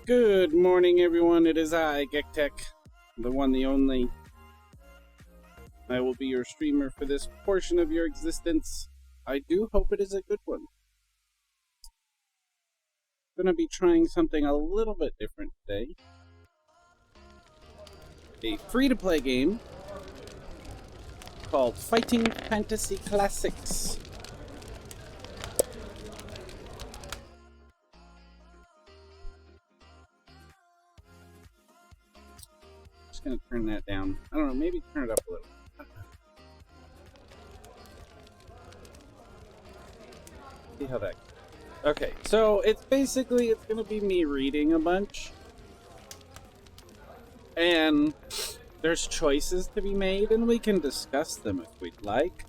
Good morning, everyone. It is I, gektek, the one, the only. I will be your streamer for this portion of your existence. I do hope it is a good one. I'm going to be trying something a little bit different today. A free-to-play game called Fighting Fantasy Classics. Just going to turn that down. I don't know, maybe turn it up a little. See how that goes. Okay, so it's going to be me reading a bunch. And there's choices to be made, and we can discuss them if we'd like.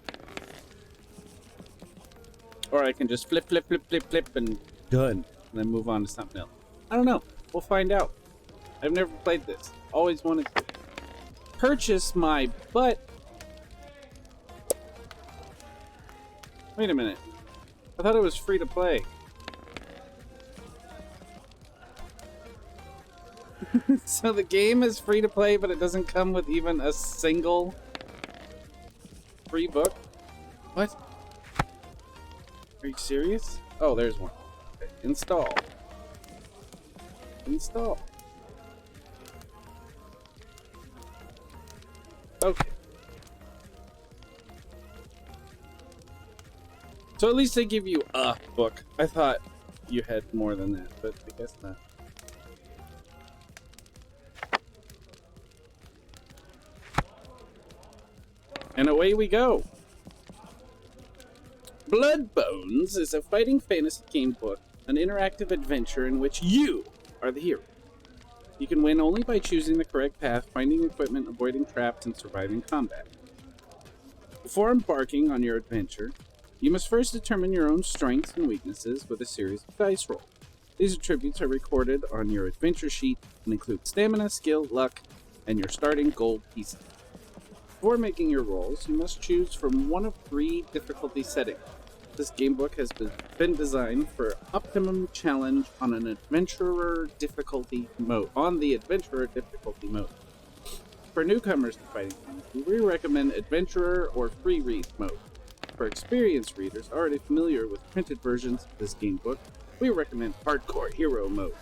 Or I can just flip, and done. And then move on to something else. I don't know. We'll find out. I've never played this. Always wanted to purchase my butt. Wait a minute. I thought it was free to play. So the game is free to play, but it doesn't come with even a single free book? What? Are you serious? Oh, there's one. Okay. Install. Install. Okay. So at least they give you a book. I thought you had more than that, but I guess not. And away we go. Blood Bones is a fighting fantasy game book, an interactive adventure in which you are the hero. You can win only by choosing the correct path, finding equipment, avoiding traps, and surviving combat. Before embarking on your adventure, you must first determine your own strengths and weaknesses with a series of dice rolls. These attributes are recorded on your adventure sheet and include stamina, skill, luck, and your starting gold pieces. Before making your rolls, you must choose from one of 3 difficulty settings. This gamebook has been designed for optimum challenge on an adventurer difficulty mode. For newcomers to fighting fantasy, we recommend adventurer or free read mode. For experienced readers already familiar with printed versions of this gamebook, we recommend hardcore hero mode.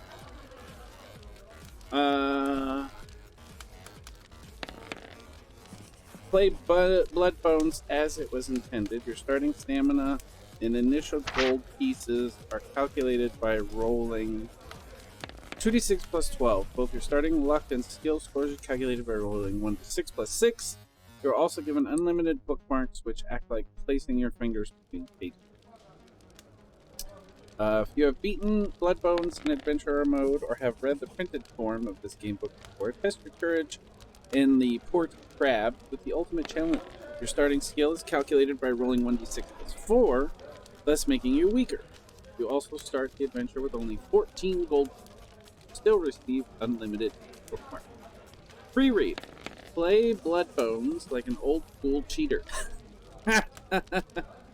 Play Blood Bones as it was intended. Your starting stamina and initial gold pieces are calculated by rolling 2d6 plus 12. Both your starting luck and skill scores are calculated by rolling 1d6 plus 6. You're also given unlimited bookmarks, which act like placing your fingers between pages. If you have beaten Blood Bones in Adventurer mode or have read the printed form of this gamebook before, test your courage in the Port Crab with the ultimate challenge. Your starting skill is calculated by rolling 1d6 plus 4, thus making you weaker. You also start the adventure with only 14 gold. Still receive unlimited bookmarks. Free read. Play Blood Bones like an old school cheater.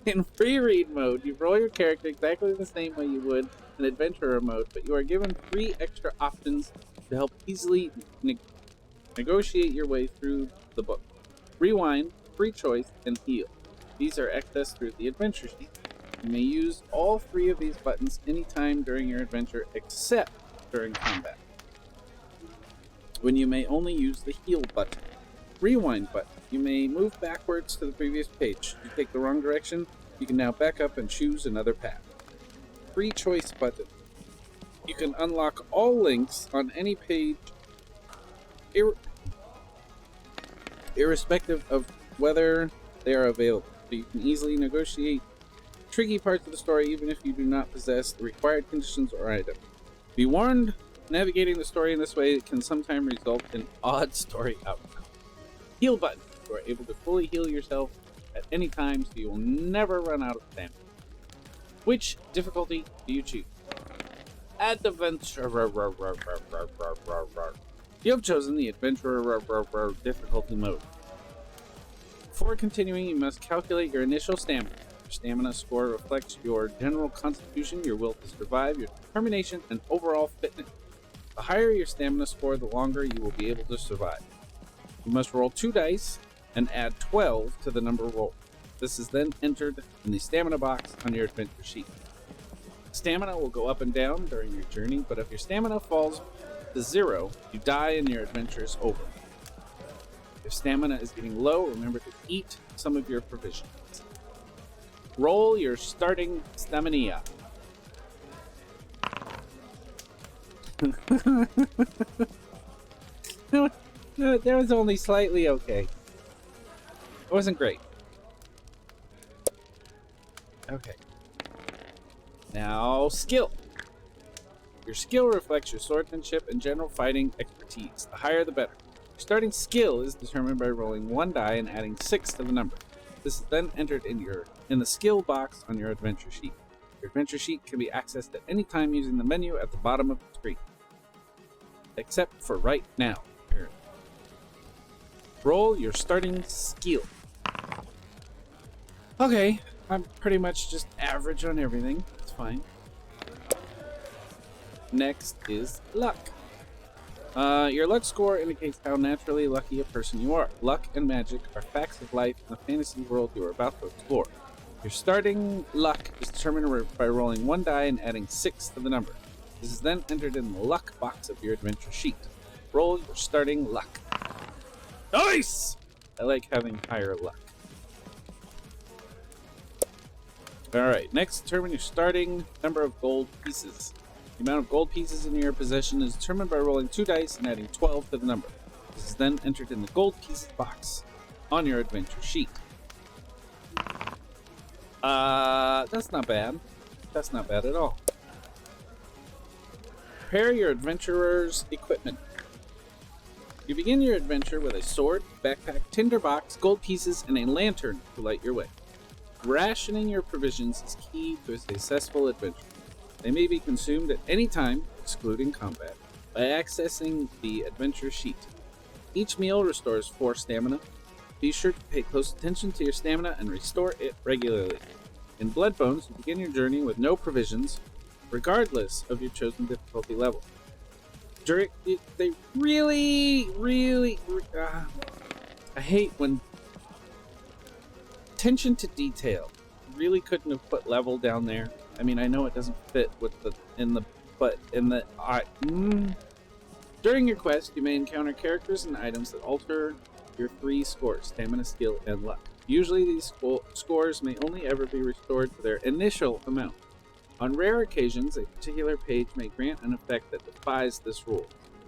In free read mode, you roll your character exactly the same way you would in adventurer mode, but you are given 3 extra options to help easily negotiate your way through the book. Rewind, free choice, and heal. These are accessed through the adventure sheet. You may use all 3 of these buttons anytime during your adventure except during combat, when you may only use the heal button. Rewind button. You may move backwards to the previous page. If you take the wrong direction, you can now back up and choose another path. Free choice button. You can unlock all links on any page irrespective of whether they are available. So you can easily negotiate tricky parts of the story even if you do not possess the required conditions or items. Be warned, navigating the story in this way can sometimes result in odd story outcomes. Heal button. You are able to fully heal yourself at any time, so you will never run out of stamina. Which difficulty do you choose? Adventurer. You have chosen the Adventurer difficulty mode. Before continuing, you must calculate your initial stamina. Your stamina score reflects your general constitution, your will to survive, your determination, and overall fitness. The higher your stamina score, the longer you will be able to survive. You must roll 2 dice and add 12 to the number rolled. This is then entered in the stamina box on your adventure sheet. Stamina will go up and down during your journey, but if your stamina falls to 0, you die and your adventure is over. If stamina is getting low, remember to eat some of your provisions. Roll your starting stamina. No, that was only slightly okay. It wasn't great. Okay. Now, skill. Your skill reflects your swordsmanship and general fighting expertise. The higher, the better. Your starting skill is determined by rolling 1 die and adding 6 to the number. This is then entered in the skill box on your adventure sheet. Your adventure sheet can be accessed at any time using the menu at the bottom of the screen. Except for right now, apparently. Roll your starting skill. Okay, I'm pretty much just average on everything. That's fine. Next is luck. Your luck score indicates how naturally lucky a person you are. Luck and magic are facts of life in the fantasy world you are about to explore. Your starting luck is determined by rolling 1 die and adding 6 to the number. This is then entered in the luck box of your adventure sheet. Roll your starting luck. Nice! I like having higher luck. Alright, next determine your starting number of gold pieces. The amount of gold pieces in your possession is determined by rolling 2 dice and adding 12 to the number. This is then entered in the gold pieces box on your adventure sheet. That's not bad. That's not bad at all. Prepare your adventurer's equipment. You begin your adventure with a sword, backpack, tinderbox, gold pieces, and a lantern to light your way. Rationing your provisions is key to a successful adventure. They may be consumed at any time, excluding combat, by accessing the adventure sheet. Each meal restores 4 stamina. Be sure to pay close attention to your stamina and restore it regularly. In Bloodbones, you begin your journey with no provisions, regardless of your chosen difficulty level. They really, I hate when attention to detail. Really couldn't have put level down there. I mean, I know it doesn't fit with During your quest, you may encounter characters and items that alter your 3 scores: stamina, skill, and luck. Usually these scores may only ever be restored to their initial amount. On rare occasions, a particular page may grant an effect that defies this rule.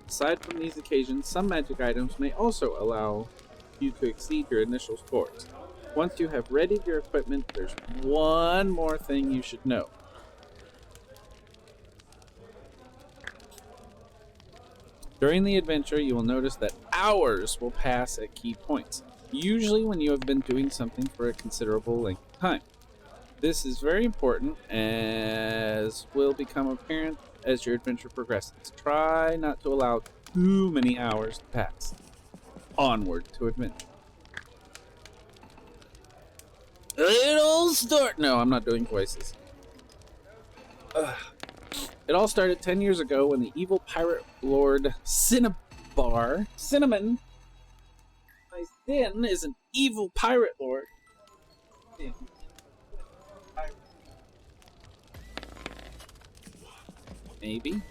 Aside from these occasions, some magic items may also allow you to exceed your initial scores. Once you have readied your equipment, there's one more thing you should know. During the adventure, you will notice that hours will pass at key points, usually when you have been doing something for a considerable length of time. This is very important, as will become apparent as your adventure progresses. Try not to allow too many hours to pass. Onward to adventure. It'll start. No, I'm not doing voices. It all started 10 years ago when the evil pirate lord Cinnamon. My sin is an evil pirate lord. Maybe.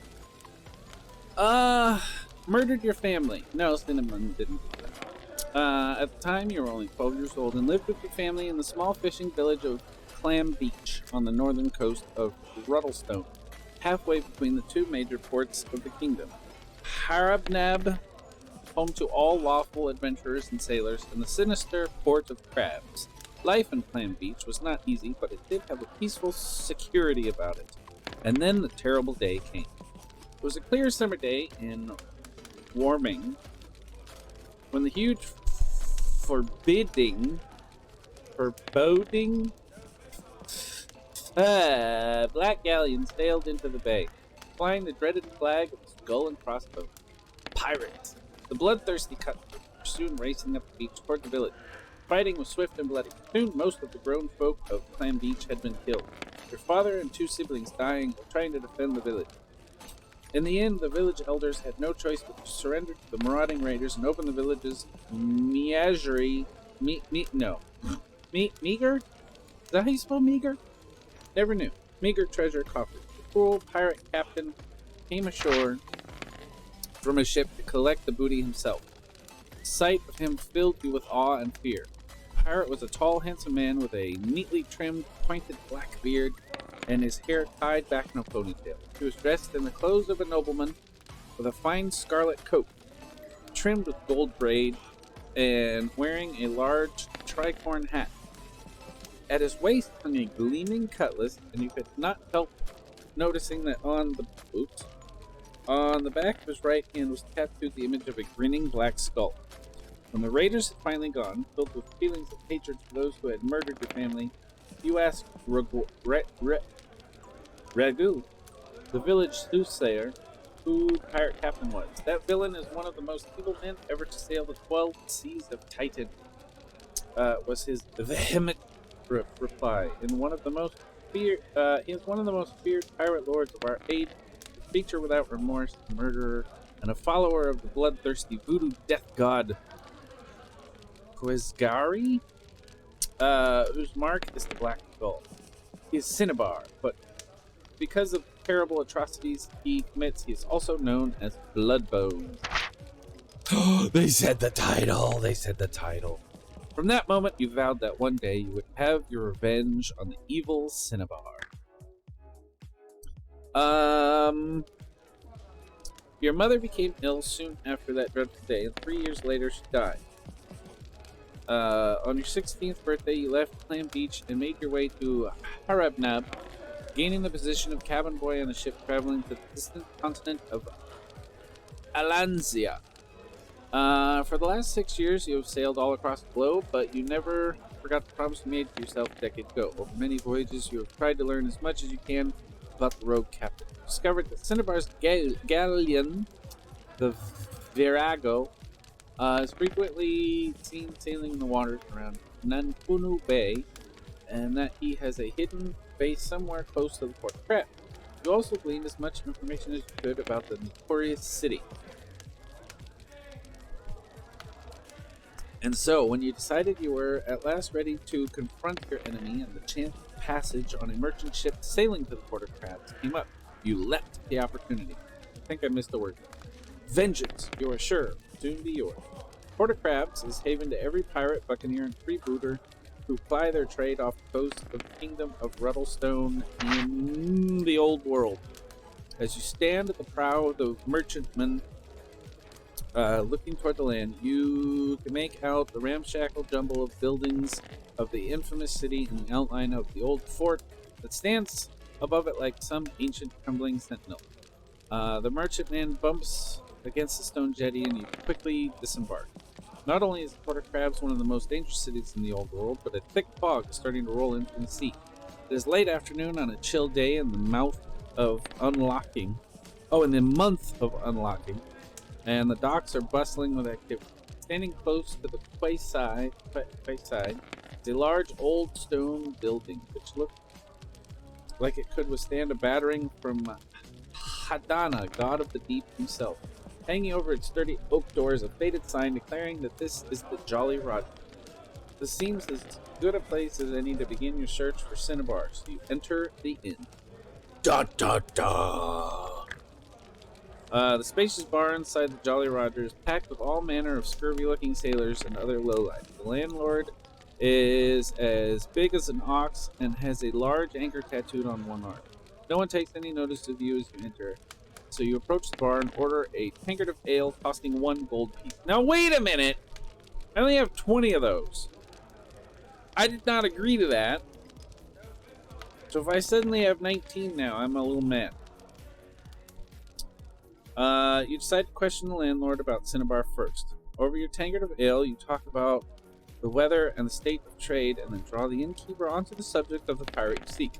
Murdered your family. No, Cinnamon didn't do that. At the time, you were only 12 years old and lived with your family in the small fishing village of Clam Beach on the northern coast of Ruddlestone, halfway between the 2 major ports of the kingdom. Harabnab, home to all lawful adventurers and sailors, and the sinister port of Crabs. Life in Clam Beach was not easy, but it did have a peaceful security about it. And then the terrible day came. It was a clear summer day in Warming, when the huge foreboding black galleon sailed into the bay, flying the dreaded flag of skull and crossbones. Pirates! The bloodthirsty cutthroats were soon racing up the beach toward the village. Fighting was swift and bloody. Soon most of the grown folk of Clam Beach had been killed, their father and 2 siblings dying while trying to defend the village. In the end, the village elders had no choice but to surrender to the marauding raiders and open the village's meagery. Meager? Is that how you spell meager? Never knew. Meager treasure coffers. The cruel pirate captain came ashore from a ship to collect the booty himself. The sight of him filled you with awe and fear. The pirate was a tall, handsome man with a neatly trimmed, pointed black beard and his hair tied back in a ponytail. He was dressed in the clothes of a nobleman with a fine scarlet coat, trimmed with gold braid, and wearing a large tricorn hat. At his waist hung a gleaming cutlass, and you could not help noticing that on the back of his right hand was tattooed the image of a grinning black skull. When the raiders had finally gone, filled with feelings of hatred for those who had murdered your family, you asked Ragu, the village soothsayer, who the pirate captain was. That villain is one of the most evil men ever to sail the 12 seas of Titan, was his vehement reply. He is one of the most feared pirate lords of our age, a creature without remorse, a murderer, and a follower of the bloodthirsty voodoo death god Quizgari, whose mark is the black skull. He is Cinnabar, but because of terrible atrocities he commits, he is also known as Bloodbones. They said the title. From that moment, you vowed that one day you would have your revenge on the evil Cinnabar. Your mother became ill soon after that dreadful day, and 3 years later she died. On your 16th birthday, you left Clam Beach and made your way to Harabnab, gaining the position of cabin boy on a ship traveling to the distant continent of Alanzia. For the last 6 years, you have sailed all across the globe, but you never forgot the promise you made to yourself a decade ago. Over many voyages, you have tried to learn as much as you can about the rogue captain. You discovered that Cinnabar's galleon, the Virago, is frequently seen sailing in the waters around Nanpunu Bay, and that he has a hidden base somewhere close to the port of Crab. You also gleaned as much information as you could about the notorious city. And so, when you decided you were at last ready to confront your enemy and the chance of passage on a merchant ship sailing to the port of Crabs came up, you leapt at the opportunity. I think I missed a word. Vengeance, you are sure, will soon be yours. Port of Crabs is haven to every pirate, buccaneer, and freebooter who ply their trade off the coast of the kingdom of Ruddlestone in the old world. As you stand at the prow of the merchantman, looking toward the land, you can make out the ramshackle jumble of buildings of the infamous city and the outline of the old fort that stands above it like some ancient crumbling sentinel. The merchantman bumps against the stone jetty and you quickly disembark. Not only is the Port of Crabs one of the most dangerous cities in the old world, but a thick fog is starting to roll in from the sea. It is late afternoon on a chill day in the month of unlocking, and the docks are bustling with activity. Standing close to the quayside is a large old stone building which looks like it could withstand a battering from Hadana, god of the deep himself. Hanging over its sturdy oak doors, a faded sign declaring that this is the Jolly Roger. This seems as good a place as any to begin your search for Cinnabar, so you enter the inn. Da da da! The spacious bar inside the Jolly Roger is packed with all manner of scurvy-looking sailors and other lowlife. The landlord is as big as an ox and has a large anchor tattooed on one arm. No one takes any notice of you as you enter, so you approach the bar and order a tankard of ale costing 1 gold piece. Now wait a minute! I only have 20 of those. I did not agree to that. So if I suddenly have 19 now, I'm a little mad. You decide to question the landlord about Cinnabar first. Over your tankard of ale, you talk about the weather and the state of trade, and then draw the innkeeper onto the subject of the pirate you seek.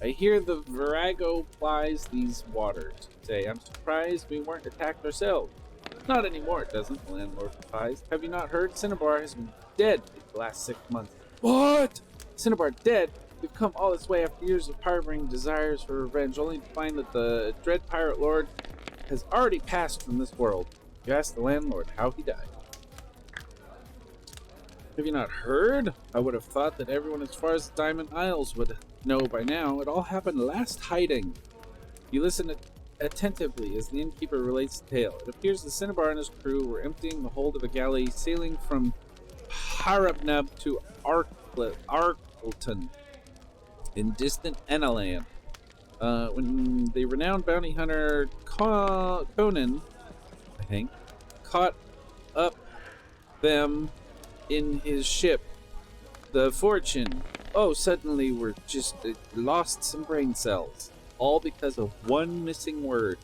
I hear the Virago plies these waters. Say, I'm surprised we weren't attacked ourselves. Not anymore, it doesn't, the landlord replies. Have you not heard? Cinnabar has been dead for the last 6 months. What? Cinnabar dead? We've come all this way after years of harboring desires for revenge, only to find that the dread pirate lord has already passed from this world. You ask the landlord how he died. Have you not heard? I would have thought that everyone as far as the Diamond Isles would know by now. It all happened last hiding. You listen attentively as the innkeeper relates the tale. It appears the Cinnabar and his crew were emptying the hold of a galley sailing from Harabneb to Arkleton in distant Enaland. When the renowned bounty hunter Conan, I think, caught up them in his ship, the Fortune. Oh, suddenly we're just lost some brain cells. All because of one missing word.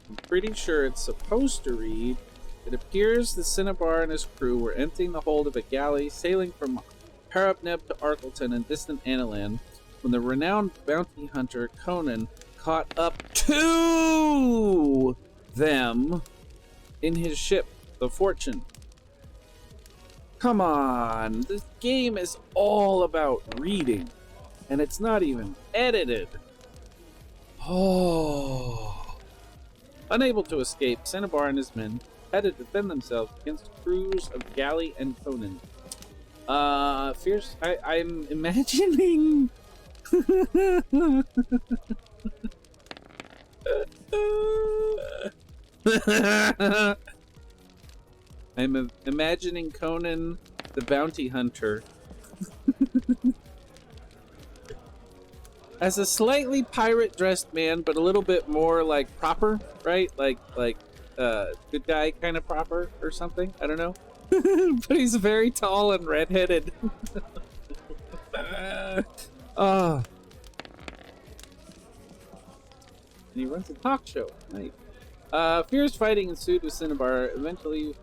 I'm pretty sure it's supposed to read, it appears the Cinnabar and his crew were emptying the hold of a galley sailing from Harabneb to Arkleton in distant Analand when the renowned bounty hunter Conan caught up to them in his ship, the Fortune. Come on, this game is all about reading, and it's not even edited. Oh. Unable to escape, Cinnabar and his men had to defend themselves against the crews of Galley and Conan. Fierce. I'm imagining. I'm imagining Conan the bounty hunter as a slightly pirate-dressed man, but a little bit more like proper, right? Like good guy kind of proper or something. I don't know. But he's very tall and redheaded. And he runs a talk show. Nice. Fierce fighting ensued with Cinnabar, eventually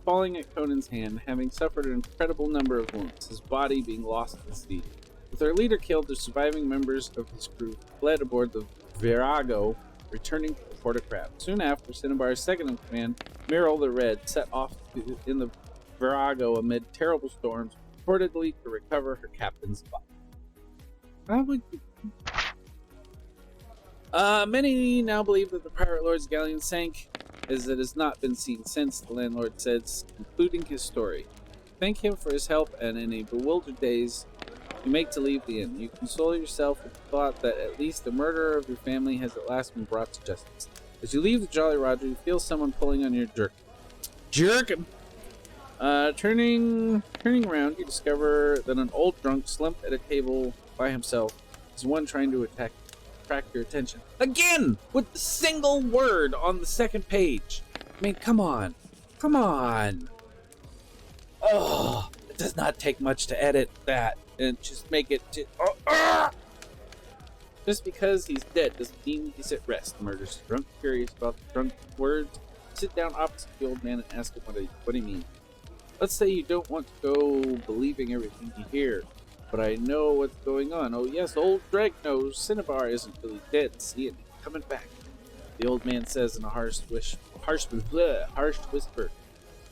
falling at Conan's hand, having suffered an incredible number of wounds, his body being lost at sea. With their leader killed, the surviving members of his crew fled aboard the Virago, returning to the Port of Crab. Soon after, Cinnabar's second-in-command, Meryl the Red, set off in the Virago amid terrible storms, reportedly to recover her captain's body. Many now believe that the pirate lord's galleon sank, as it has not been seen since, the landlord says, concluding his story. Thank him for his help, and in a bewildered daze, you make to leave the inn. You console yourself with the thought that at least the murderer of your family has at last been brought to justice. As you leave the Jolly Roger, you feel someone pulling on your jerkin. Turning around, you discover that an old drunk slumped at a table by himself is one trying to attract your attention. Again, with the single word on the second page. I mean, come on. Oh, it does not take much to edit that and just make it Just because he's dead doesn't mean he's at rest, murders the drunk. Curious about the drunk words, sit down opposite the old man and ask him what he means. Let's say you don't want to go believing everything you hear, but I know what's going on. Oh yes, old Dreg knows Cinnabar isn't really dead. See it coming back. The old man says in a harsh whisper.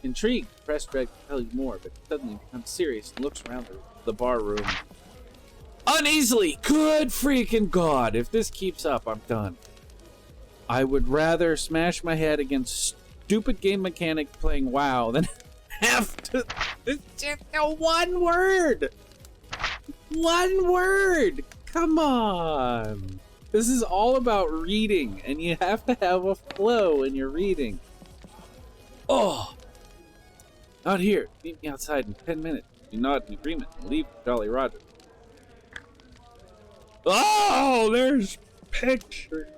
Intrigued, pressed Dreg to tell you more, but suddenly becomes serious and looks around the bar room uneasily. Good freaking God! If this keeps up, I'm done. I would rather smash my head against stupid game mechanic playing WoW than have to. It's just one word. One word. Come on. This is all about reading, and you have to have a flow in your reading. Oh. Not here. Meet me outside in 10 minutes. You nod in agreement and leave Jolly Roger. Oh, there's picture.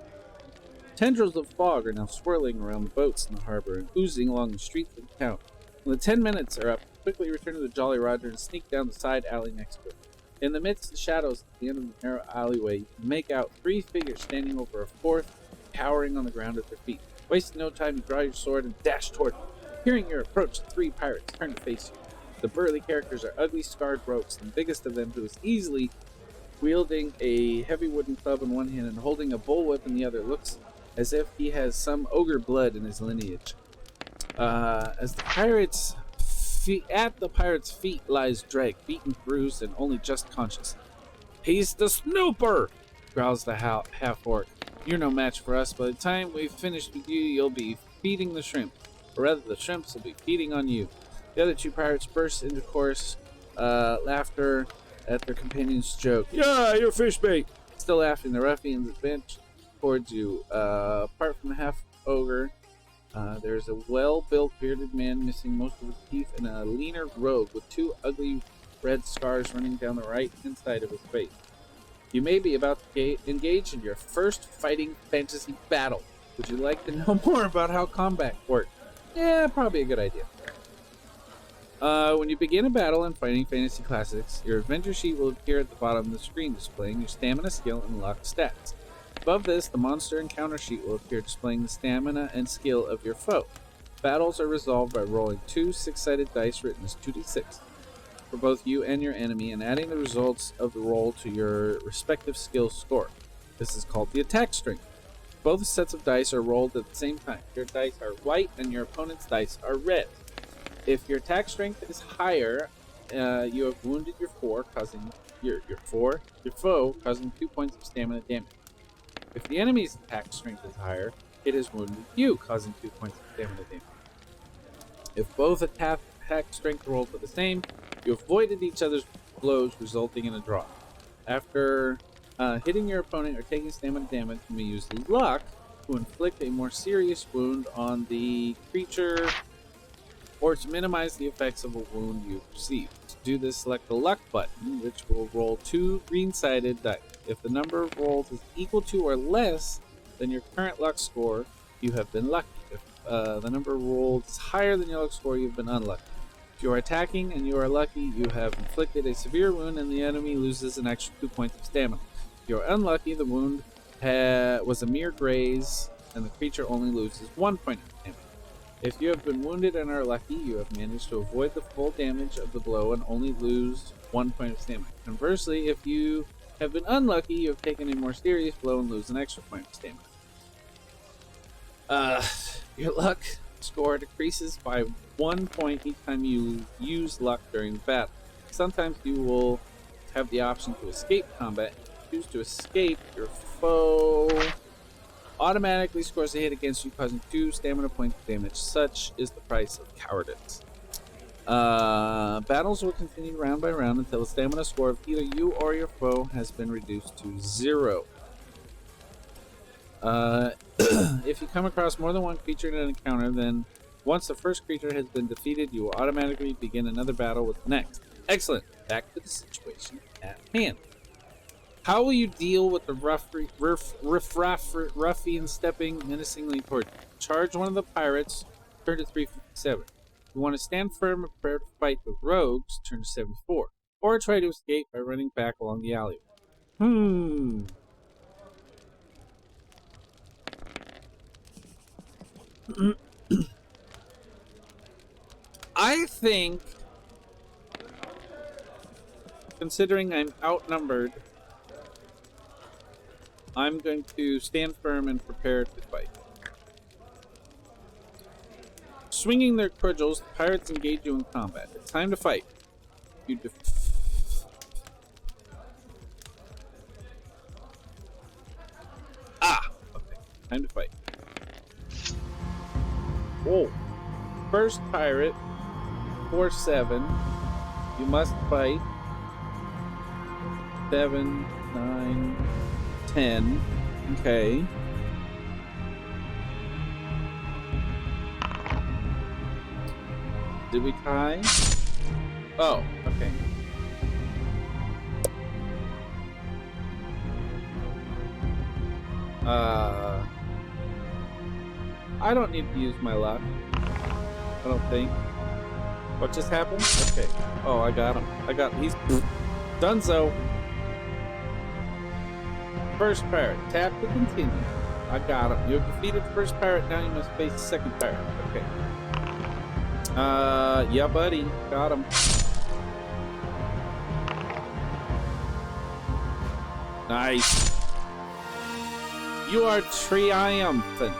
Tendrils of fog are now swirling around the boats in the harbor and oozing along the streets of the town. When the 10 minutes are up, quickly return to the Jolly Roger and sneak down the side alley next to it. In the midst of the shadows at the end of the narrow alleyway, you can make out 3 figures standing over a 4th, cowering on the ground at their feet. Wasting no time, you draw your sword and dash toward them. Hearing your approach, the 3 pirates turn to face you. The burly characters are ugly, scarred rogues, and the biggest of them, who is easily wielding a heavy wooden club in one hand and holding a bullwhip in the other, looks as if he has some ogre blood in his lineage. At the pirate's feet lies Dreg, beaten, bruised, and only just conscious. He's the snooper, growls the half-orc. You're no match for us. By the time we've finished with you, you'll be feeding the shrimp. Or rather, the shrimps will be feeding on you. The other two pirates burst into chorus laughter at their companion's joke. Yeah, you're fish bait. Still laughing, the ruffians advance towards you. Apart from the half ogre, there's a well-built bearded man missing most of his teeth and a leaner rogue with two ugly red scars running down the right-hand side of his face. You may be about to engage in your first fighting fantasy battle. Would you like to know more about how combat works? Yeah, probably a good idea. When you begin a battle in Fighting Fantasy Classics, your adventure sheet will appear at the bottom of the screen, displaying your stamina, skill, and luck stats. Above this, the monster encounter sheet will appear, displaying the stamina and skill of your foe. Battles are resolved by rolling two six-sided dice written as 2d6 for both you and your enemy, and adding the results of the roll to your respective skill score. This is called the attack strength. Both sets of dice are rolled at the same time. Your dice are white and your opponent's dice are red. If your attack strength is higher, you have wounded your foe, causing 2 points of stamina damage. If the enemy's attack strength is higher, it has wounded you, causing 2 points of stamina damage. If both attack strength rolls are the same, you avoided each other's blows, resulting in a draw. After hitting your opponent or taking stamina damage, you may use luck to inflict a more serious wound on the creature or to minimize the effects of a wound you receive. To do this, select the luck button, which will roll two green-sided dice. If the number of rolls is equal to or less than your current luck score, you have been lucky. If the number of rolls is higher than your luck score, you've been unlucky. If you are attacking and you are lucky, you have inflicted a severe wound and the enemy loses an extra 2 points of stamina. If you are unlucky, the wound was a mere graze and the creature only loses 1 point of stamina. If you have been wounded and are lucky, you have managed to avoid the full damage of the blow and only lose 1 point of stamina. Conversely, if you have been unlucky, you have taken a more serious blow and lose an extra point of stamina. Your luck score decreases by 1 point each time you use luck during the battle. Sometimes you will have the option to escape combat. If you choose to escape, your foe automatically scores a hit against you, causing 2 stamina points of damage. Such is the price of cowardice. Battles will continue round by round until the stamina score of either you or your foe has been reduced to 0. If you come across more than one creature in an encounter, then once the first creature has been defeated, you will automatically begin another battle with the next. Excellent. Back to the situation at hand. How will you deal with the ruffian stepping menacingly toward you? Charge one of the pirates, turn to 357. If you want to stand firm and prepare to fight with rogues, turn to 74. Or try to escape by running back along the alleyway. I think, considering I'm outnumbered, I'm going to stand firm and prepare to fight. Swinging their cudgels, the pirates engage you in combat. It's time to fight. You okay. Time to fight. Whoa. First pirate, 4-7. You must fight. 7, 9, 10. Okay. Did we tie? Oh, okay. I don't need to use my luck. I don't think. What just happened? Okay. Oh, I got him. He's donezo. First pirate. Tap to continue. I got him. You have defeated the first pirate. Now you must face the second pirate. Okay. Yeah, buddy. Got him. Nice. You are triumphant.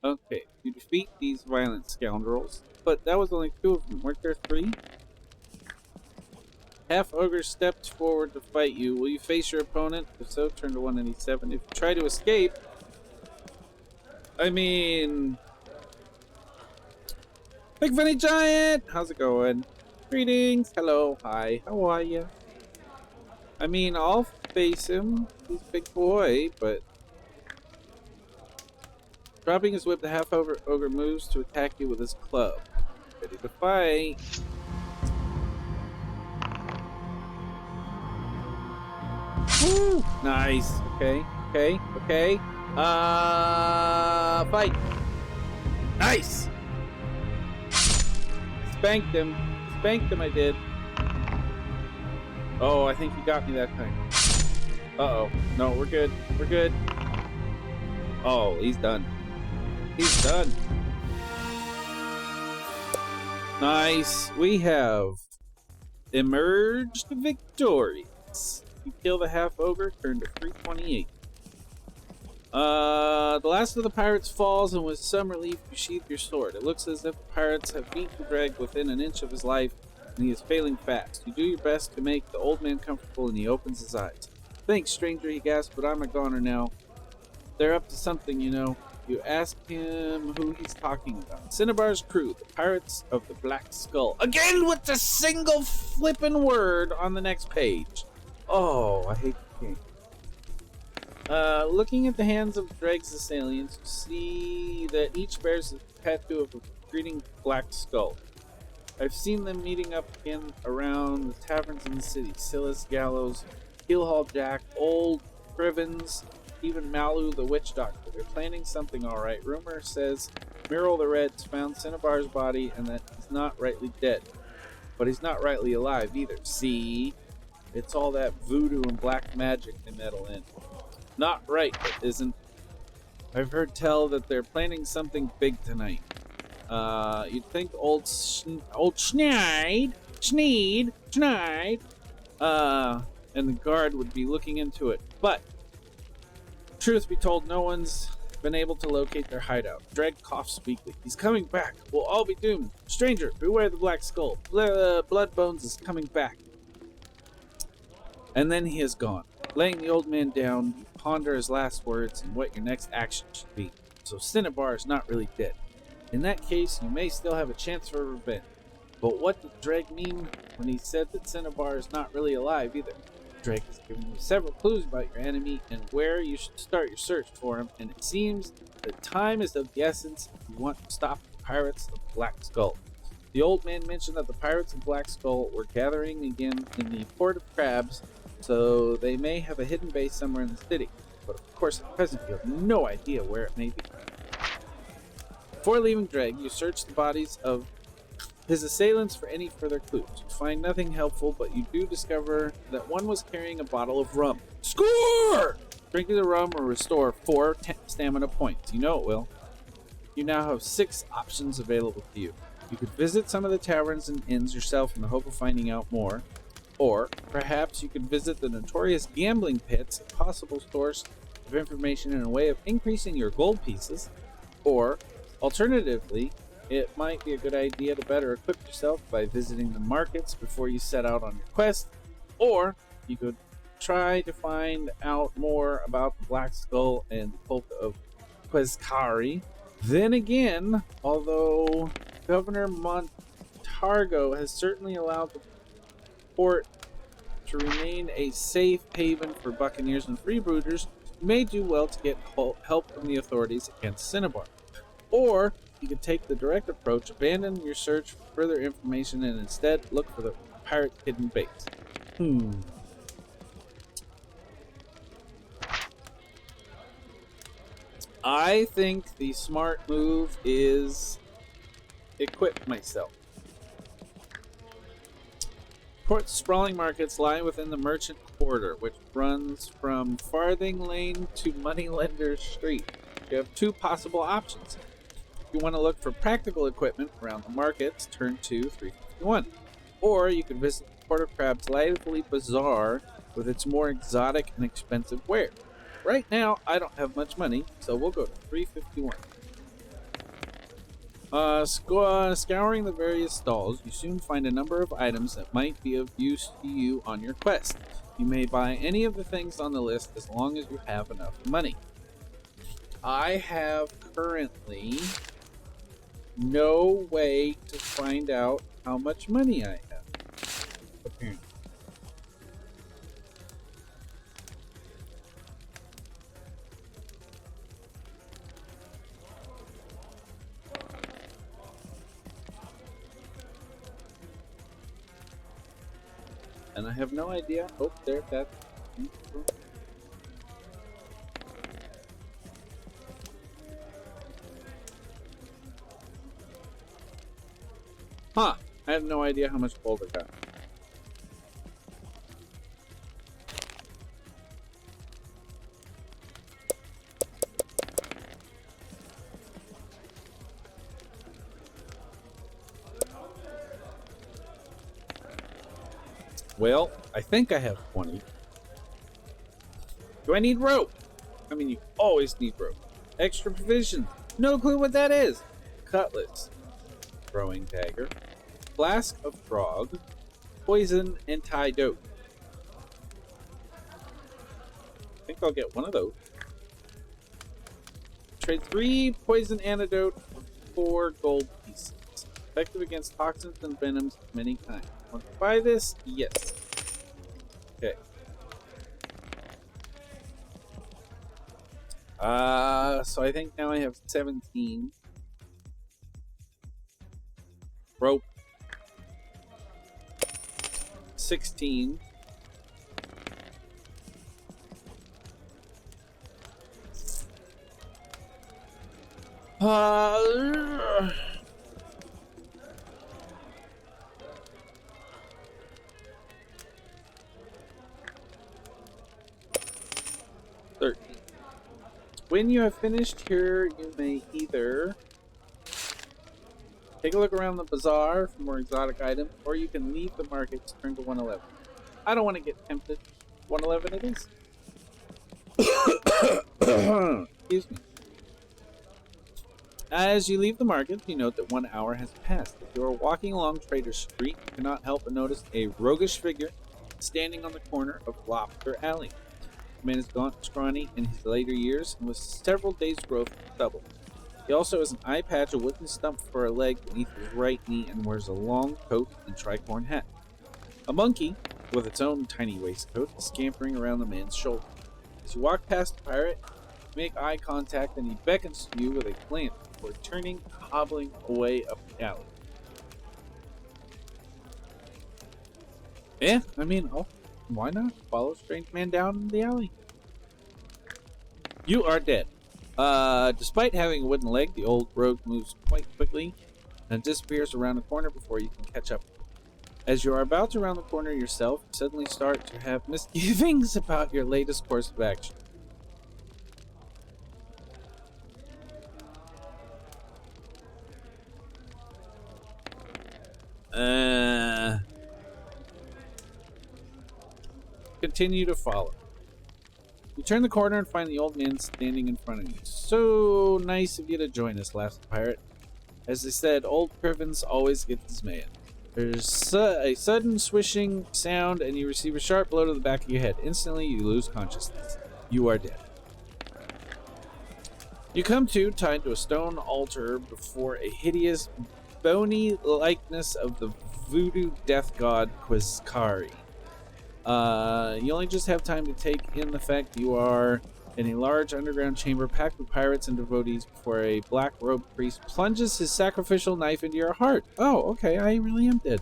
Okay, you defeat these violent scoundrels. But that was only 2 of them. Weren't there 3? Half ogre steps forward to fight you. Will you face your opponent? If so, turn to 187. If you try to escape, I mean, Big Funny Giant, how's it going? Greetings, hello, hi, how are you? I mean, I'll face him. He's a big boy, but dropping his whip, the half ogre moves to attack you with his club. Ready to fight. Woo! Nice. Okay. Fight. Nice. Spanked him. I did. Oh, I think he got me that time. Uh-oh. No, we're good. Oh, he's done. Nice. We have emerged victorious. You kill the half ogre, turn to 328. The last of the pirates falls, and with some relief, you sheath your sword. It looks as if the pirates have beaten Dreg within an inch of his life, and he is failing fast. You do your best to make the old man comfortable, and he opens his eyes. Thanks, stranger, he gasps, but I'm a goner now. They're up to something, you know. You ask him who he's talking about. Cinnabar's crew, the pirates of the Black Skull. Again with the single flippin' word on the next page. Oh, I hate the game. Looking at the hands of Dreg's assailants, you see that each bears a tattoo of a greeting black skull. I've seen them meeting up again around the taverns in the city. Silas, Gallows, Keelhaul Jack, Old Crivens, even Malu the Witch Doctor. They're planning something alright. Rumor says Myrrel the Red's found Cinnabar's body and that he's not rightly dead. But he's not rightly alive either. See? It's all that voodoo and black magic they meddle in. Not right, it isn't. I've heard tell that they're planning something big tonight. You'd think old Schneid, and the guard would be looking into it. But, truth be told, no one's been able to locate their hideout. Dreg coughs weakly. He's coming back. We'll all be doomed. Stranger, beware the Black Skull. Bloodbones is coming back. And then he is gone. Laying the old man down, you ponder his last words and what your next action should be. So Cinnabar is not really dead. In that case, you may still have a chance for revenge. But what did Dreg mean when he said that Cinnabar is not really alive either? Dreg has given you several clues about your enemy and where you should start your search for him, and it seems that time is of the essence if you want to stop the pirates of the Black Skull. The old man mentioned that the pirates of Black Skull were gathering again in the Port of Crabs, so they may have a hidden base somewhere in the city. But of course, at present, you have no idea where it may be. Before leaving Dreg, you search the bodies of his assailants for any further clues. You find nothing helpful, but you do discover that one was carrying a bottle of rum. Score! Drinking the rum will restore 4 stamina points. You know it will. You now have 6 options available to you. You could visit some of the taverns and inns yourself in the hope of finding out more. Or, perhaps you could visit the notorious gambling pits, a possible source of information in a way of increasing your gold pieces. Or, alternatively, it might be a good idea to better equip yourself by visiting the markets before you set out on your quest. Or, you could try to find out more about the Black Skull and the cult of Quezcari. Then again, although Governor Montargo has certainly allowed the port to remain a safe haven for buccaneers and freebooters, you may do well to get help from the authorities against Cinnabar. Or, you could take the direct approach, abandon your search for further information, and instead look for the pirate hidden base. I think the smart move is equip myself. Port's sprawling markets lie within the merchant quarter, which runs from Farthing Lane to Moneylender Street. You have 2 possible options. If you want to look for practical equipment around the markets, turn to 351. Or you can visit the Port of Crab's lively bazaar with its more exotic and expensive wares. Right now, I don't have much money, so we'll go to 351. Scouring the various stalls, you soon find a number of items that might be of use to you on your quest. You may buy any of the things on the list as long as you have enough money. I have currently no way to find out how much money I have, apparently. And I have no idea. Oh, there, that. Huh. I have no idea how much gold I got. Well, I think I have 20. Do I need rope? I mean, you always need rope. Extra provisions. No clue what that is. Cutlass. Throwing dagger. Flask of frog. Poison antidote. I think I'll get one of those. Trade 3 poison antidote for 4 gold pieces. Effective against toxins and venoms of many kinds. Want to buy this? Yes. Okay. So I think now I have 17. Rope. 16. Uh, 13. When you have finished here, you may either take a look around the bazaar for more exotic items, or you can leave the market to turn to 111. I don't want to get tempted. 111 it is. Excuse me. As you leave the market, you note that 1 hour has passed. If you are walking along Trader Street, you cannot help but notice a roguish figure standing on the corner of Lobster Alley. The man is gaunt and scrawny in his later years and with several days' growth of stubble. He also has an eye patch, a wooden stump for a leg beneath his right knee, and wears a long coat and tricorn hat. A monkey, with its own tiny waistcoat, is scampering around the man's shoulder. As you walk past the pirate, you make eye contact and he beckons to you with a glance before turning and hobbling away up the alley. Yeah, I mean, why not? Follow a strange man down the alley. You are dead. Despite having a wooden leg, the old rogue moves quite quickly and disappears around the corner before you can catch up. As you are about to round the corner yourself, you suddenly start to have misgivings about your latest course of action. Continue to follow. You turn the corner and find the old man standing in front of you. So nice of you to join us, laughed the pirate. As they said, old Privens always gets his man. There's a sudden swishing sound and you receive a sharp blow to the back of your head. Instantly, you lose consciousness. You are dead. You come to, tied to a stone altar before a hideous, bony likeness of the voodoo death god Quizkari. You only just have time to take in the fact you are in a large underground chamber packed with pirates and devotees before a black-robed priest plunges his sacrificial knife into your heart. Oh, okay, I really am dead.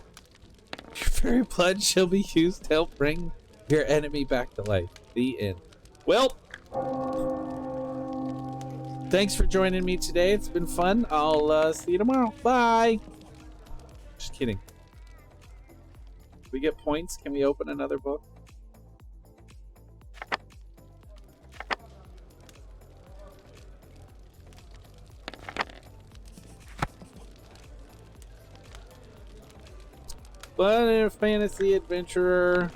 Your very blood shall be used to help bring your enemy back to life. The end. Well, thanks for joining me today. It's been fun. I'll see you tomorrow. Bye. Just kidding. We get points. Can we open another book? But in a fantasy adventurer,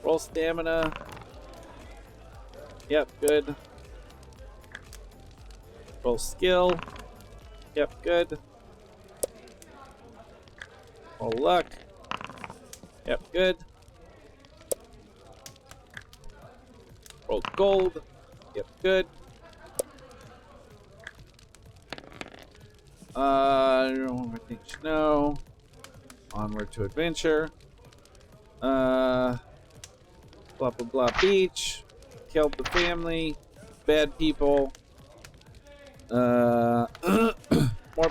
roll stamina. Yep, good. Roll skill. Yep, good. Roll luck. Yep, good. Roll gold. Yep, good. I think no. Onward to adventure. Blah blah blah beach. Killed the family. Bad people. More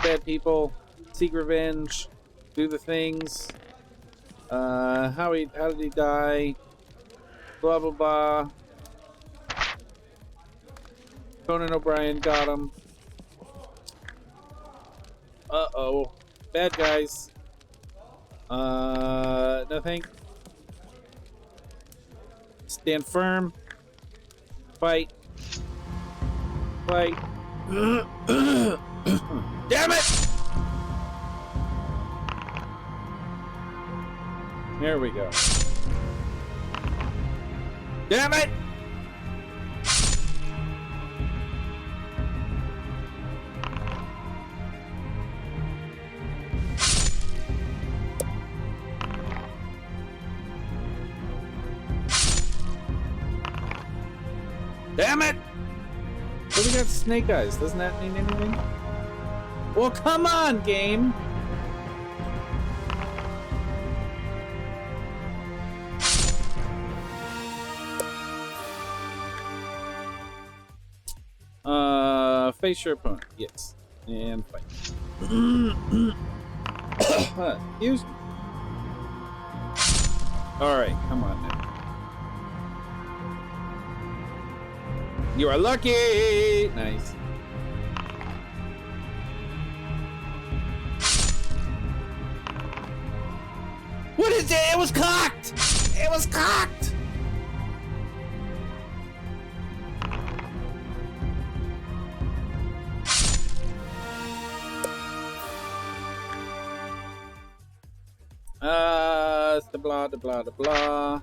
bad people. Seek revenge. Do the things. How did he die? Blah blah blah. Conan O'Brien got him. Uh-oh. Bad guys. Nothing. Stand firm. Fight. Fight. Damn it! There we go. Damn it! Damn it! But we got snake eyes. Doesn't that mean anything? Well, come on, game! Face your opponent. Yes. And fight. Excuse me. Alright, come on now. You are lucky! Nice. What is it? It was cocked! It was cocked! Blah, blah, blah, blah.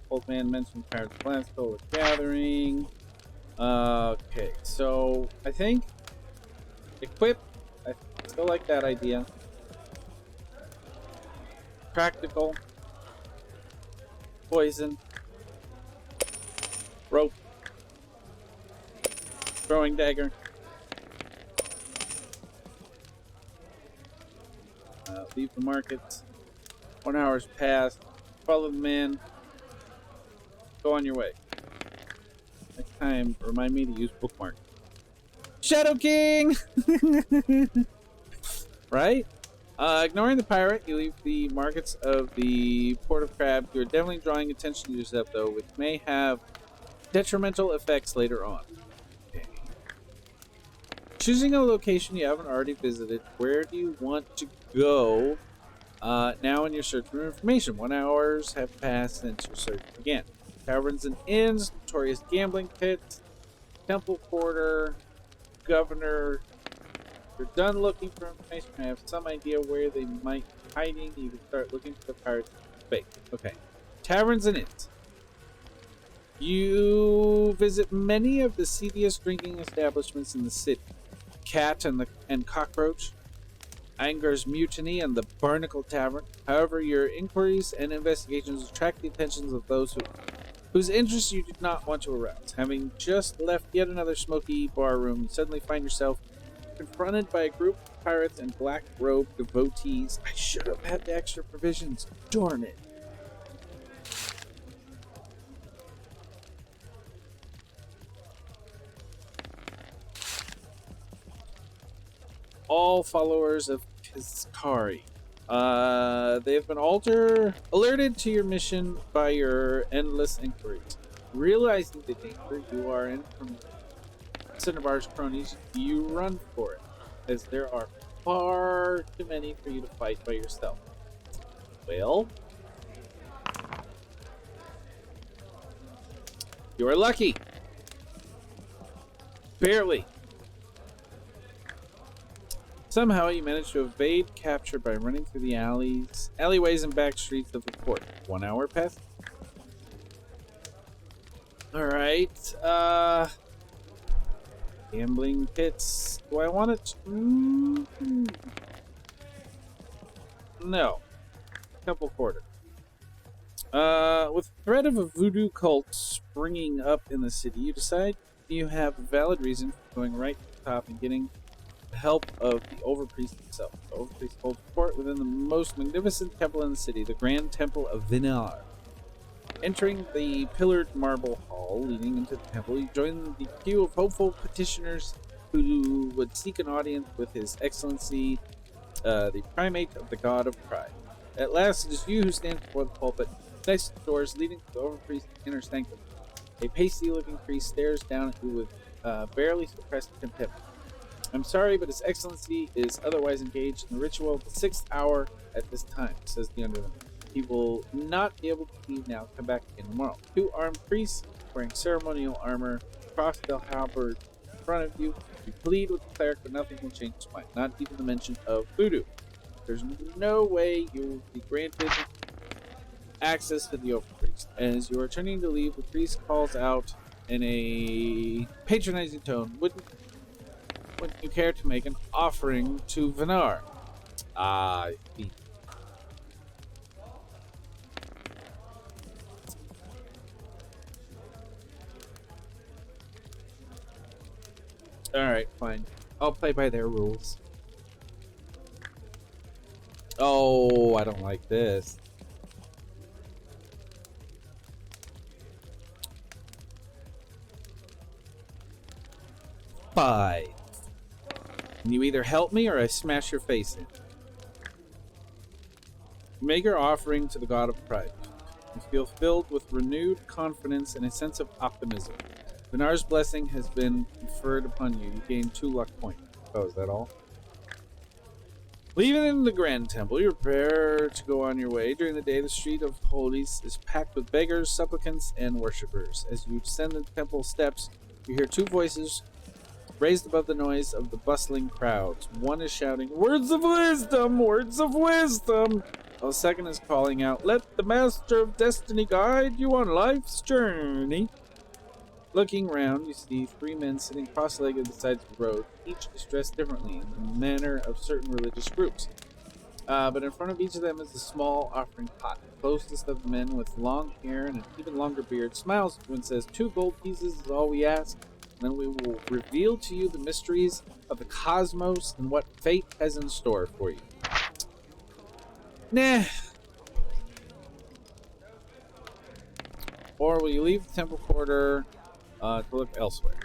Old man mentioned Pirates of Glasgow with Gathering. Okay, so I think equip. I still like that idea. Practical. Poison. Rope. Throwing dagger. Leave the market. 1 hour's passed. Follow the man. Go on your way. Next time, remind me to use bookmark. Shadow King! Right? Ignoring the pirate, you leave the markets of the Port of Crab. You're definitely drawing attention to yourself, though, which may have detrimental effects later on. Okay. Choosing a location you haven't already visited, where do you want to go now in your search for information? 1 hour have passed since your search began. Taverns and inns, notorious gambling pits, temple quarter, governor. If you're done looking for information, I have some idea where they might be hiding. You can start looking for the pirates' fate. Okay. Taverns and inns. You visit many of the seediest drinking establishments in the city. Cat and Cockroach, Anger's Mutiny, and the Barnacle Tavern. However, your inquiries and investigations attract the attentions of those whose interests you do not want to arouse. Having just left yet another smoky bar room, you suddenly find yourself confronted by a group of pirates and black-robed devotees. I should have had the extra provisions. Darn it. All followers of Kizkari. They have been alerted to your mission by your endless inquiries. Realizing the danger you are in from Cinnabar's cronies, you run for it, as there are far too many for you to fight by yourself. Well, you are lucky. Barely. Somehow you managed to evade capture by running through the alleyways and back streets of the port. 1 hour passed. Alright, Gambling pits. Do I want it? No. Temple quarter. With the threat of a voodoo cult springing up in the city, you decide you have a valid reason for going right to the top and getting the help of the overpriest himself. The overpriest holds court within the most magnificent temple in the city, the Grand Temple of Vinar. Entering the pillared marble hall leading into the temple, you join the queue of hopeful petitioners who would seek an audience with His Excellency, the primate of the God of Pride. At last, it is you who stands before the pulpit, next to the doors leading to the overpriest's inner sanctum. A pasty-looking priest stares down at you with barely suppressed contempt. I'm sorry, but His Excellency is otherwise engaged in the ritual of the 6th hour at this time, says the underling. He will not be able to leave now. Come back again tomorrow. 2 armed priests wearing ceremonial armor, crossed their halberd in front of you. You plead with the cleric, but nothing will change his mind, not even the mention of voodoo. There's no way you will be granted access to the overpriest. As you are turning to leave, the priest calls out in a patronizing tone, Wouldn't you care to make an offering to Vinar? Alright, fine. I'll play by their rules. Oh, I don't like this. Five. You either help me or I smash your face in. Make your offering to the God of Pride. You feel filled with renewed confidence and a sense of optimism. Vinar's blessing has been conferred upon you. You gain 2 luck points. Oh, is that all? Leaving in the Grand Temple, you prepare to go on your way. During the day, the Street of Holies is packed with beggars, supplicants, and worshippers. As you descend the temple steps, you hear 2 voices raised above the noise of the bustling crowds. One is shouting, "Words of wisdom! Words of wisdom!" While the second is calling out, "Let the Master of Destiny guide you on life's journey." Looking round, you see 3 men sitting cross-legged beside the road. Each is dressed differently in the manner of certain religious groups. But in front of each of them is a small offering pot. The closest of the men, with long hair and an even longer beard, smiles at you and says, 2 gold pieces is all we ask. Then we will reveal to you the mysteries of the cosmos and what fate has in store for you. Nah. Or will you leave the temple quarter to look elsewhere?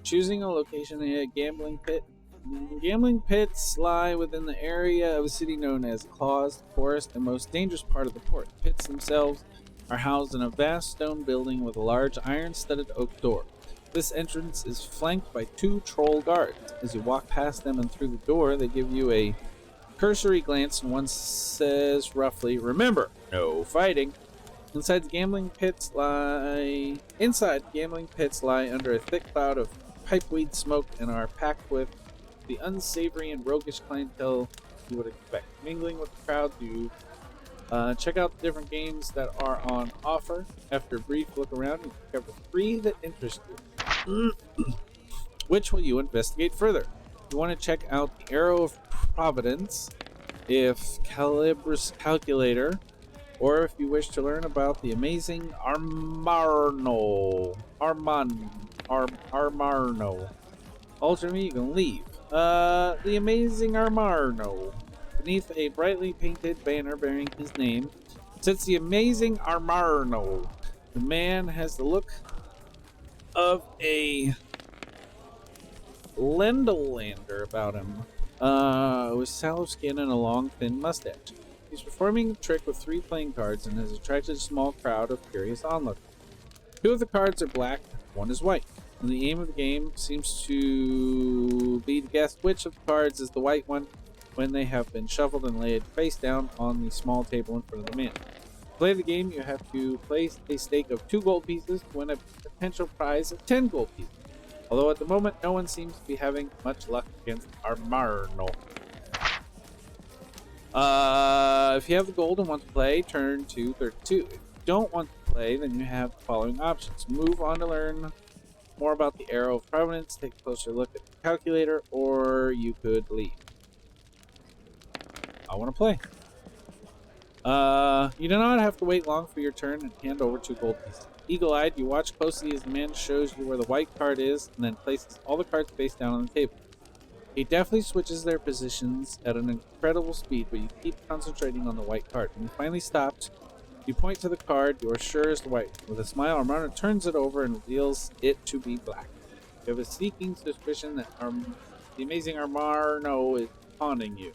Choosing a location in a gambling pit. Gambling pits lie within the area of a city known as Claws, the poorest and most dangerous part of the port. The pits themselves are housed in a vast stone building with a large iron-studded oak door. This entrance is flanked by 2 troll guards. As you walk past them and through the door, they give you a cursory glance, and one says roughly, "Remember, no fighting." Inside the gambling pits lie under a thick cloud of pipeweed smoke and are packed with the unsavory and roguish clientele you would expect. Mingling with the crowd, you check out the different games that are on offer. After a brief look around, you discover 3 that interest you. Which will you investigate further? You want to check out the Arrow of Providence, if Calibrus Calculator, or if you wish to learn about the amazing Armarno. Ultimately, you can leave. The amazing Armarno. Beneath a brightly painted banner bearing his name sits the amazing Armarno. The man has the look of a Lendolander about him, with sallow skin and a long, thin mustache. He's performing a trick with 3 playing cards and has attracted a small crowd of curious onlookers. 2 of the cards are black, 1 is white. And the aim of the game seems to be to guess which of the cards is the white one when they have been shuffled and laid face down on the small table in front of the man. To play the game, you have to place a stake of 2 gold pieces to win a potential prize of 10 gold pieces. Although at the moment, no one seems to be having much luck against Armarno. If you have the gold and want to play, turn to 32. If you don't want to play, then you have the following options. Move on to learn more about the Arrow of Providence, take a closer look at the calculator, or you could leave. I want to play. You do not have to wait long for your turn and hand over 2 gold pieces. Eagle-eyed, you watch closely as the man shows you where the white card is and then places all the cards face down on the table. He definitely switches their positions at an incredible speed, but you keep concentrating on the white card. When he finally stops, you point to the card you are sure is the white. With a smile, Armano turns it over and reveals it to be black. You have a sneaking suspicion that the amazing Armano is taunting you.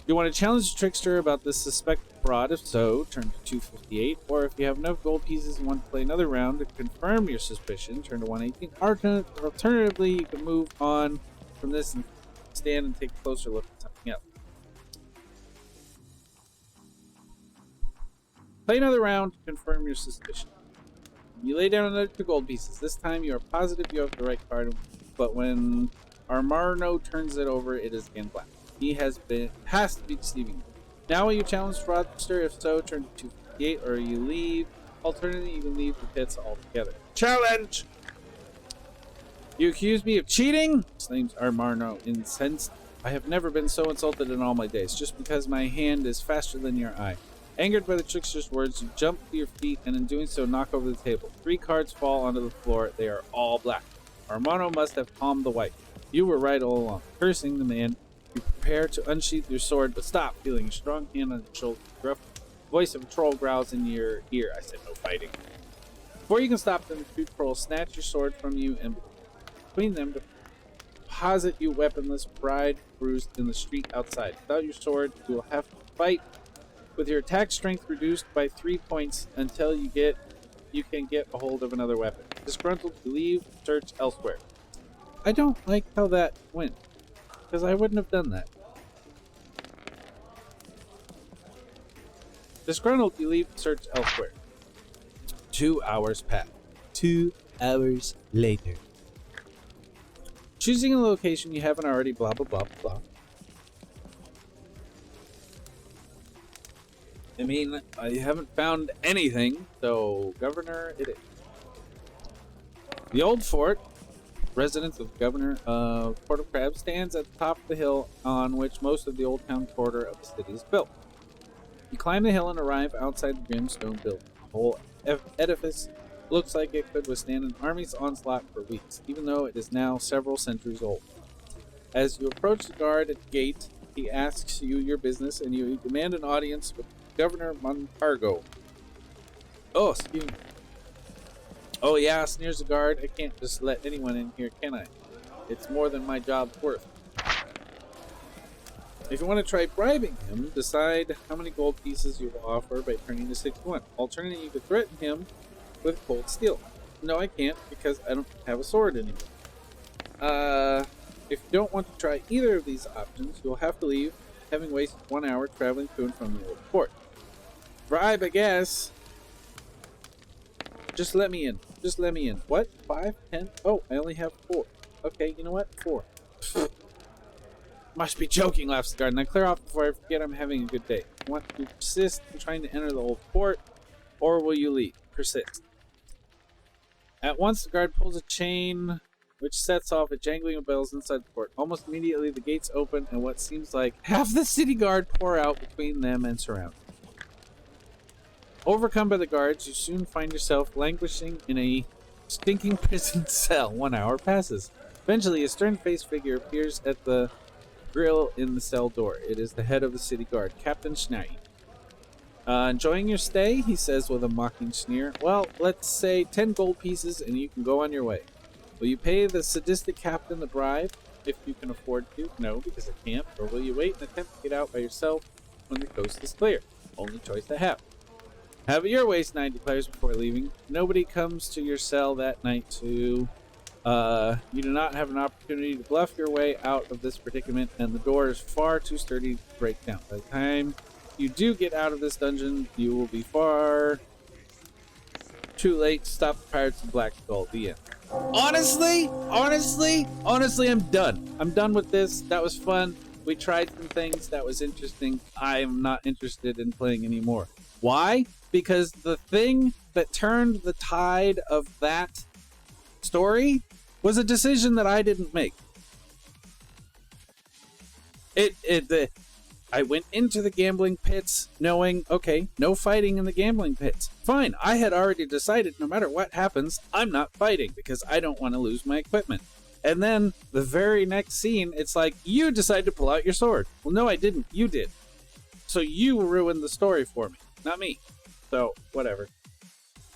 You want to challenge the trickster about this suspected fraud? If so, turn to 258. Or if you have enough gold pieces and want to play another round to confirm your suspicion, turn to 118. Alternatively, you can move on from this and stand and take a closer look at something else. Play another round to confirm your suspicion. You lay down another 2 gold pieces. This time you are positive you have the right card, but when Armano turns it over, it is again black. He has to be deceiving you. Now will you challenge fraudster? If so, turn to 258 or you leave. Alternatively, you can leave the pits altogether. Challenge! You accuse me of cheating? Exclaims Armano, incensed. I have never been so insulted in all my days, just because my hand is faster than your eye. Angered by the trickster's words, you jump to your feet and in doing so knock over the table. 3 cards fall onto the floor. They are all black. Armano must have palmed the white. You were right all along. Cursing the man, you prepare to unsheath your sword, but stop, feeling a strong hand on your shoulder. The gruff voice of a troll growls in your ear. I said no fighting. Before you can stop them, the 2 trolls snatch your sword from you, and between them deposit you weaponless, bride bruised in the street outside. Without your sword, you will have to fight with your attack strength reduced by 3 points until you can get a hold of another weapon. Disgruntled, you leave, search elsewhere. I don't like how that went, because I wouldn't have done that. Disgruntled, you leave, search elsewhere. 2 hours pass. 2 hours later. Choosing a location you haven't already, blah, blah, blah, blah. I mean, I haven't found anything, so Governor it is. The old fort, residence of Governor of Port of Crab, stands at the top of the hill on which most of the old town quarter of the city is built. You climb the hill and arrive outside the grim stone building. The whole edifice looks like it could withstand an army's onslaught for weeks, even though it is now several centuries old. As you approach the guard at the gate, he asks you your business and you demand an audience with Governor Montargo. Oh, excuse me. Oh yeah, sneers the guard. I can't just let anyone in here, can I? It's more than my job's worth. If you want to try bribing him, decide how many gold pieces you will offer by turning to 61. Alternatively, you could threaten him with cold steel. No, I can't, because I don't have a sword anymore. If you don't want to try either of these options, you'll have to leave, having wasted 1 hour traveling to and from the old port. Bribe, I guess. Just let me in. Just let me in. What? 5? 10? Oh, I only have 4. Okay, you know what? 4. Must be joking, laughs the guard. Now clear off before I forget I'm having a good day. Want to persist in trying to enter the old port, or will you leave? Persist. At once, the guard pulls a chain which sets off a jangling of bells inside the port. Almost immediately, the gates open, and what seems like half the city guard pour out between them and surround. Overcome by the guards, you soon find yourself languishing in a stinking prison cell. 1 hour passes. Eventually, a stern-faced figure appears at the grill in the cell door. It is the head of the city guard, Captain Schneider. Enjoying your stay? He says with a mocking sneer. Well, let's say 10 gold pieces and you can go on your way. Will you pay the sadistic captain the bribe, if you can afford to? No, because I can't. Or will you wait and attempt to get out by yourself when the coast is clear? Only choice I have. Have it your way, Snide declares before leaving. Nobody comes to your cell that night to... you do not have an opportunity to bluff your way out of this predicament, and the door is far too sturdy to break down. By the time you do get out of this dungeon, you will be far too late to stop the pirates of Black Skull. The end. Honestly, I'm done. I'm done with this. That was fun. We tried some things. That was interesting. I am not interested in playing anymore. Why? Because the thing that turned the tide of that story was a decision that I didn't make. I went into the gambling pits knowing, okay, no fighting in the gambling pits. Fine, I had already decided no matter what happens, I'm not fighting because I don't want to lose my equipment. And then the very next scene, it's like, you decide to pull out your sword. Well, no, I didn't. You did. So you ruined the story for me, not me. So, whatever.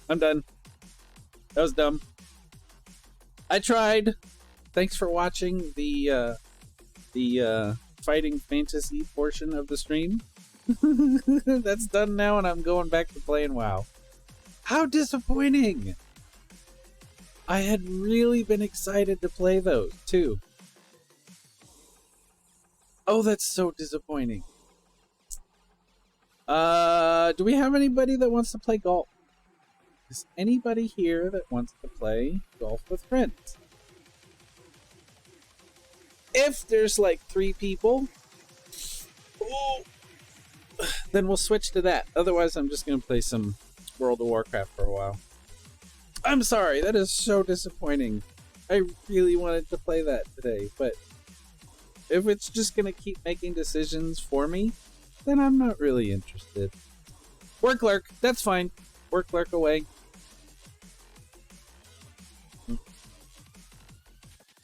I'm done. That was dumb. I tried. Thanks for watching the fighting fantasy portion of the stream. That's done now, and I'm going back to playing WoW. How disappointing! I had really been excited to play those, too. Oh, that's so disappointing. Do we have anybody that wants to play golf? Is anybody here that wants to play golf with friends? If there's like 3 people, then we'll switch to that. Otherwise, I'm just going to play some World of Warcraft for a while. I'm sorry, that is so disappointing. I really wanted to play that today, but if it's just going to keep making decisions for me, then I'm not really interested. Work lurk, that's fine. Work lurk away.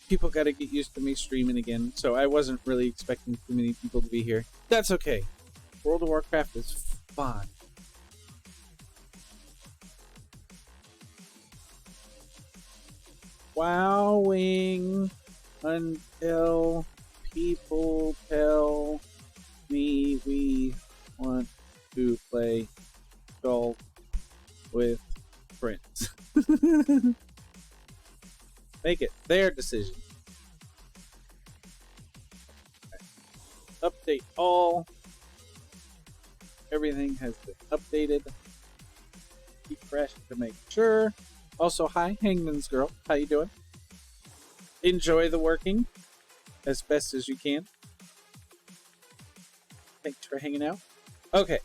People got to get used to me streaming again, so I wasn't really expecting too many people to be here. That's okay. World of Warcraft is fun. Wowing until people tell me we want to play golf with friends. Make it their decision. Update all. Everything has been updated. Keep fresh to make sure. Also, hi, Hangman's Girl. How you doing? Enjoy the working as best as you can. Thanks for hanging out. Okay.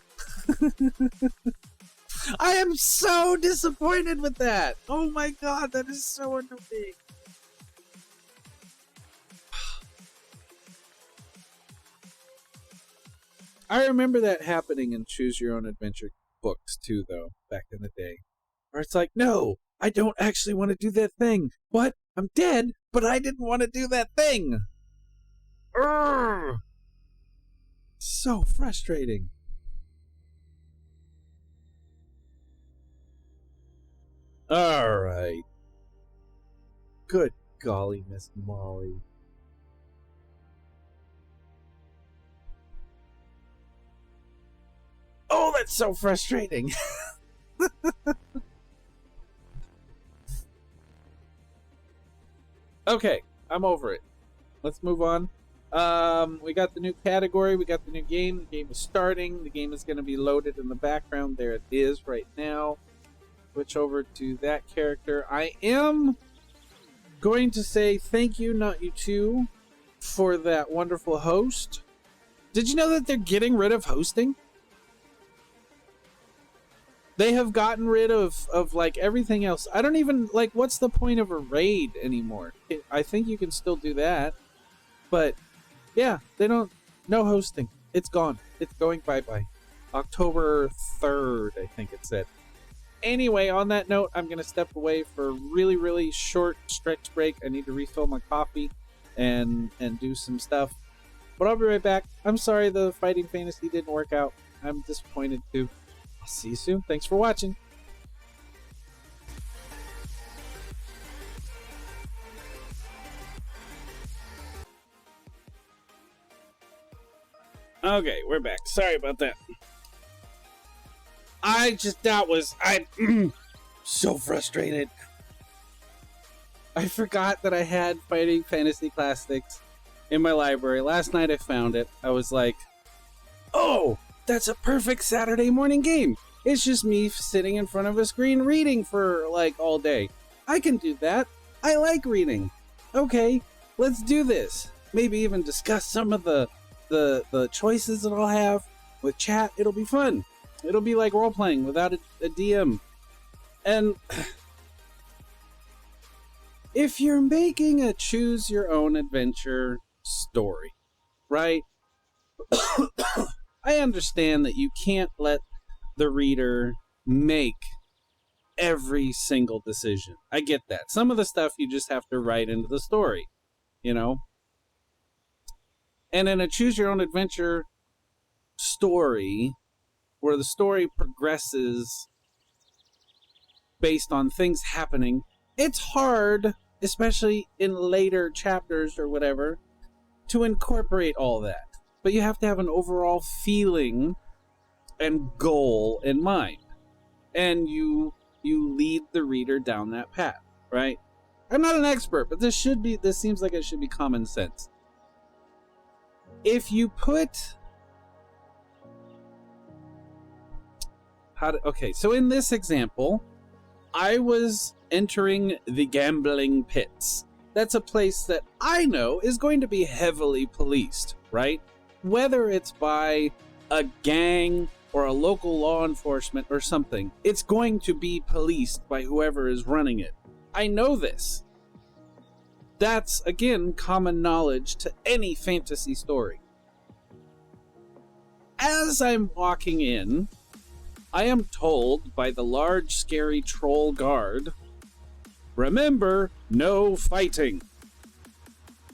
I am so disappointed with that. Oh my god, that is so annoying. I remember that happening in Choose Your Own Adventure books too, though, back in the day. Where it's like, no, I don't actually want to do that thing. What? I'm dead, but I didn't want to do that thing. Urgh! So frustrating. Alright. Good golly, Miss Molly. Oh, that's so frustrating. Okay, I'm over it. Let's move on. We got the new category. We got the new game. The game is starting. The game is going to be loaded in the background. There it is right now. Switch over to that character. I am going to say thank you, not you too, for that wonderful host. Did you know that they're getting rid of hosting? They have gotten rid of like everything else. I don't even like, what's the point of a raid anymore? I think you can still do that, but yeah, they don't. No hosting. It's gone. It's going bye-bye. October 3rd, I think it said. Anyway, on that note, I'm going to step away for a really, really short stretch break. I need to refill my coffee and do some stuff. But I'll be right back. I'm sorry the Fighting Fantasy didn't work out. I'm disappointed too. I'll see you soon. Thanks for watching. Okay, we're back. Sorry about that. I'm so frustrated. I forgot that I had Fighting Fantasy Classics in my library. Last night I found it. I was like, oh, that's a perfect Saturday morning game. It's just me sitting in front of a screen reading for like all day. I can do that. I like reading. Okay, let's do this. Maybe even discuss some of the choices that I'll have with chat. It'll be fun. It'll be like role-playing without a DM. And If you're making a choose your own adventure story, right? I understand that you can't let the reader make every single decision. I get that. Some of the stuff you just have to write into the story, you know? And in a choose your own adventure story, where the story progresses based on things happening, it's hard, especially in later chapters or whatever, to incorporate all that. But you have to have an overall feeling and goal in mind. And you lead the reader down that path, right? I'm not an expert, but this seems like it should be common sense. If you put okay, so in this example, I was entering the gambling pits. That's a place that I know is going to be heavily policed, right? Whether it's by a gang or a local law enforcement or something, it's going to be policed by whoever is running it. I know this. That's, again, common knowledge to any fantasy story. As I'm walking in, I am told by the large, scary troll guard, "Remember, no fighting."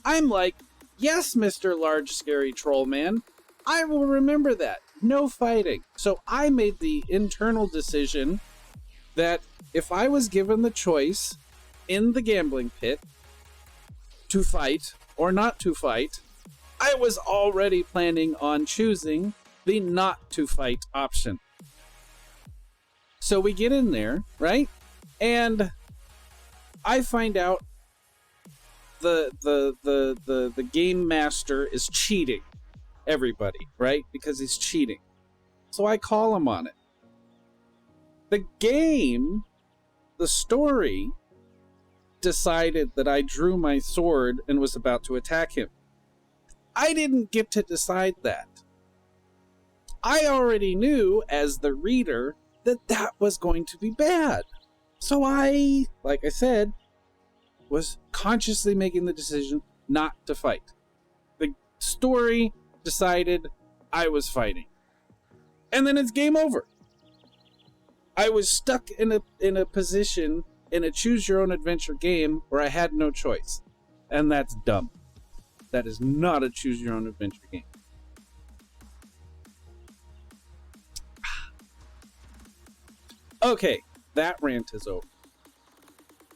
I'm like, "Yes, Mr. Large, Scary Troll Man, I will remember that. No fighting." So I made the internal decision that if I was given the choice in the gambling pit to fight or not to fight, I was already planning on choosing the not to fight option. So we get in there, right? And I find out the game master is cheating everybody, right? Because he's cheating. So I call him on it. The game, the story, decided that I drew my sword and was about to attack him. I didn't get to decide that. I already knew, as the reader, that was going to be bad. So I, like I said, was consciously making the decision not to fight. The story decided I was fighting. And then it's game over. I was stuck in a position in a choose your own adventure game where I had no choice. And that's dumb. That is not a choose your own adventure game. Okay, that rant is over.